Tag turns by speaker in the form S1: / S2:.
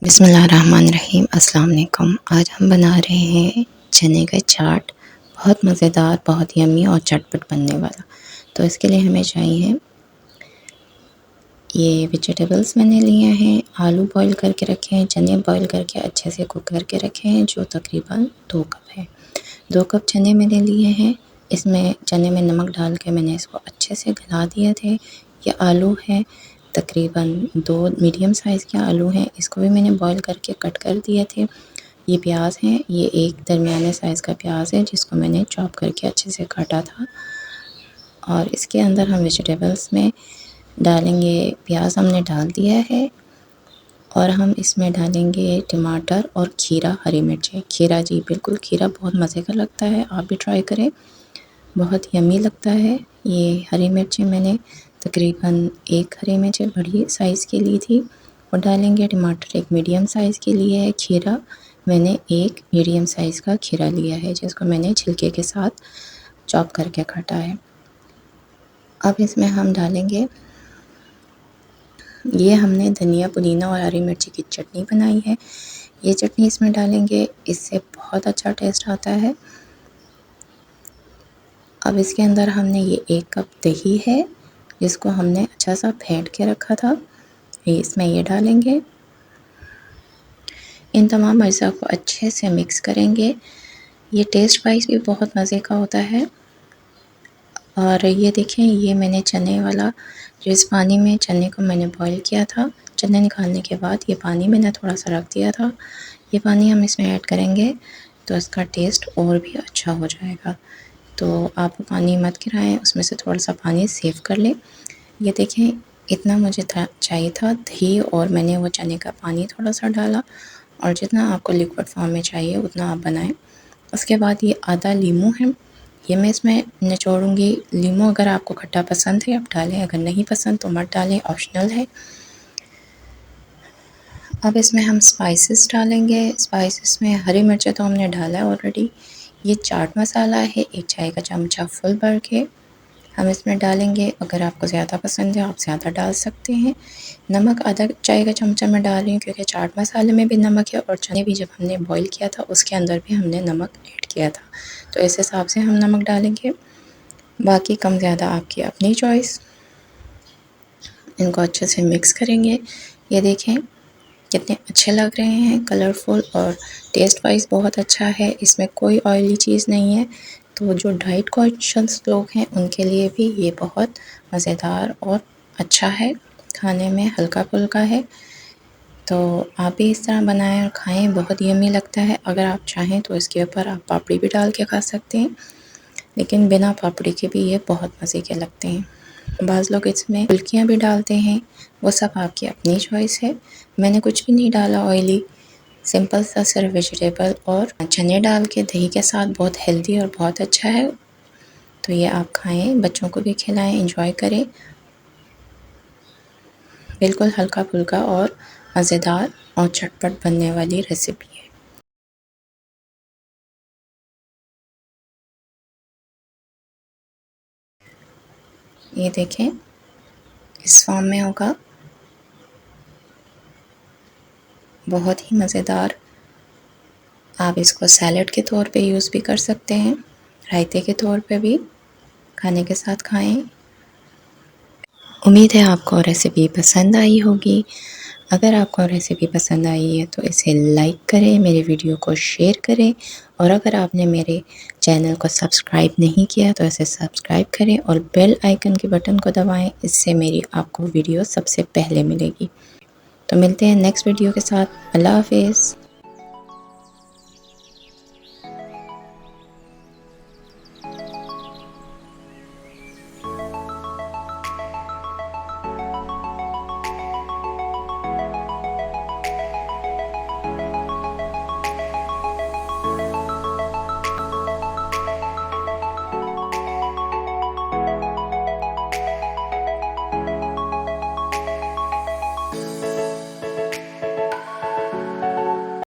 S1: बिस्मिल्लाहिर्रहमानिर्रहीम। अस्सलाम वालेकुम। आज हम बना रहे हैं चने का चाट। बहुत मज़ेदार, बहुत यम्मी और चटपट बनने वाला। तो इसके लिए हमें चाहिए ये वेजिटेबल्स मैंने लिए हैं। आलू बॉईल करके रखे हैं, चने बॉईल करके अच्छे से कुक करके रखे हैं, जो तकरीबन 2 कप है। 2 कप चने मैंने लिए हैं। इसमें चने में नमक डाल के मैंने इसको अच्छे से गला दिए थे। ये आलू है, तकरीबन 2 मीडियम साइज़ के आलू हैं, इसको भी मैंने बॉईल करके कट कर दिए थे। ये प्याज हैं, ये एक दरमियाने साइज़ का प्याज है जिसको मैंने चॉप करके अच्छे से काटा था। और इसके अंदर हम वेजिटेबल्स में डालेंगे, प्याज हमने डाल दिया है और हम इसमें डालेंगे टमाटर और खीरा, हरी मिर्चें। खीरा, जी बिल्कुल, खीरा बहुत मज़े का लगता है, आप भी ट्राई करें, बहुत यम्मी लगता है। ये हरी मिर्चें मैंने तकरीबन 1 हरी मिर्च बड़ी साइज़ की ली थी और डालेंगे। टमाटर एक मीडियम साइज़ के लिए है। खीरा मैंने एक मीडियम साइज़ का खीरा लिया है जिसको मैंने छिलके के साथ चॉप करके काटा है। अब इसमें हम डालेंगे, ये हमने धनिया, पुदीना और हरी मिर्ची की चटनी बनाई है। ये चटनी इसमें डालेंगे, इससे बहुत अच्छा टेस्ट आता है। अब इसके अंदर हमने ये 1 कप दही है जिसको हमने अच्छा सा फेंट के रखा था, इसमें ये डालेंगे। इन तमाम अज़्ज़ा को अच्छे से मिक्स करेंगे। ये टेस्ट वाइज़ भी बहुत मज़े का होता है। और ये देखें, ये मैंने चने वाला, जो इस पानी में चने को मैंने बॉईल किया था, चने निकालने के बाद ये पानी मैंने थोड़ा सा रख दिया था। ये पानी हम इसमें ऐड करेंगे तो इसका टेस्ट और भी अच्छा हो जाएगा। तो आप पानी मत गिराएं, उसमें से थोड़ा सा पानी सेव कर लें। ये देखें, इतना मुझे चाहिए था दही, और मैंने वो चने का पानी थोड़ा सा डाला, और जितना आपको लिक्विड फॉर्म में चाहिए उतना आप बनाएं। उसके बाद ये आधा लीमू है, ये मैं इसमें निचोड़ूँगी। लीमू अगर आपको खट्टा पसंद है आप डालें, अगर नहीं पसंद तो मत डालें, ऑप्शनल है। अब इसमें हम स्पाइसेस डालेंगे। स्पाइसेस में हरी मिर्चें तो हमने डाला है ऑलरेडी। ये चाट मसाला है, 1 चाय का चमचा फुल भर के हम इसमें डालेंगे। अगर आपको ज़्यादा पसंद है आप ज़्यादा डाल सकते हैं। नमक आधा चाय का चमचा मैं डाल रही हूँ क्योंकि चाट मसाले में भी नमक है, और चने भी जब हमने बॉईल किया था उसके अंदर भी हमने नमक ऐड किया था, तो इस हिसाब से हम नमक डालेंगे। बाकी कम ज़्यादा आपकी अपनी चॉइस। इनको अच्छे से मिक्स करेंगे। ये देखें कितने अच्छे लग रहे हैं, कलरफुल, और टेस्ट वाइज़ बहुत अच्छा है। इसमें कोई ऑयली चीज़ नहीं है, तो जो डाइट कॉन्शियस लोग हैं उनके लिए भी ये बहुत मज़ेदार और अच्छा है, खाने में हल्का फुल्का है। तो आप भी इस तरह बनाएं और खाएं, बहुत यम्मी लगता है। अगर आप चाहें तो इसके ऊपर आप पापड़ी भी डाल के खा सकते हैं, लेकिन बिना पापड़ी के भी ये बहुत मज़े के लगते हैं। बाज़ लोग इसमें फुल्कियाँ भी डालते हैं, वो सब आपकी अपनी चॉइस है। मैंने कुछ भी नहीं डाला ऑयली, सिंपल सा सिर्फ वेजिटेबल और चने डाल के दही के साथ, बहुत हेल्दी और बहुत अच्छा है। तो ये आप खाएं, बच्चों को भी खिलाएं, एंजॉय करें। बिल्कुल हल्का फुल्का और मज़ेदार और झटपट बनने वाली रेसिपी है। ये देखें, इस फॉर्म में होगा, बहुत ही मज़ेदार। आप इसको सैलड के तौर पे यूज़ भी कर सकते हैं, रायते के तौर पे भी खाने के साथ खाएं। उम्मीद है आपको रेसिपी पसंद आई होगी। अगर आपको रेसिपी पसंद आई है तो इसे लाइक करें, मेरे वीडियो को शेयर करें, और अगर आपने मेरे चैनल को सब्सक्राइब नहीं किया तो इसे सब्सक्राइब करें और बेल आइकन के बटन को दबाएं, इससे मेरी आपको वीडियो सबसे पहले मिलेगी। तो मिलते हैं नेक्स्ट वीडियो के साथ। अल्लाह हाफ़िज़।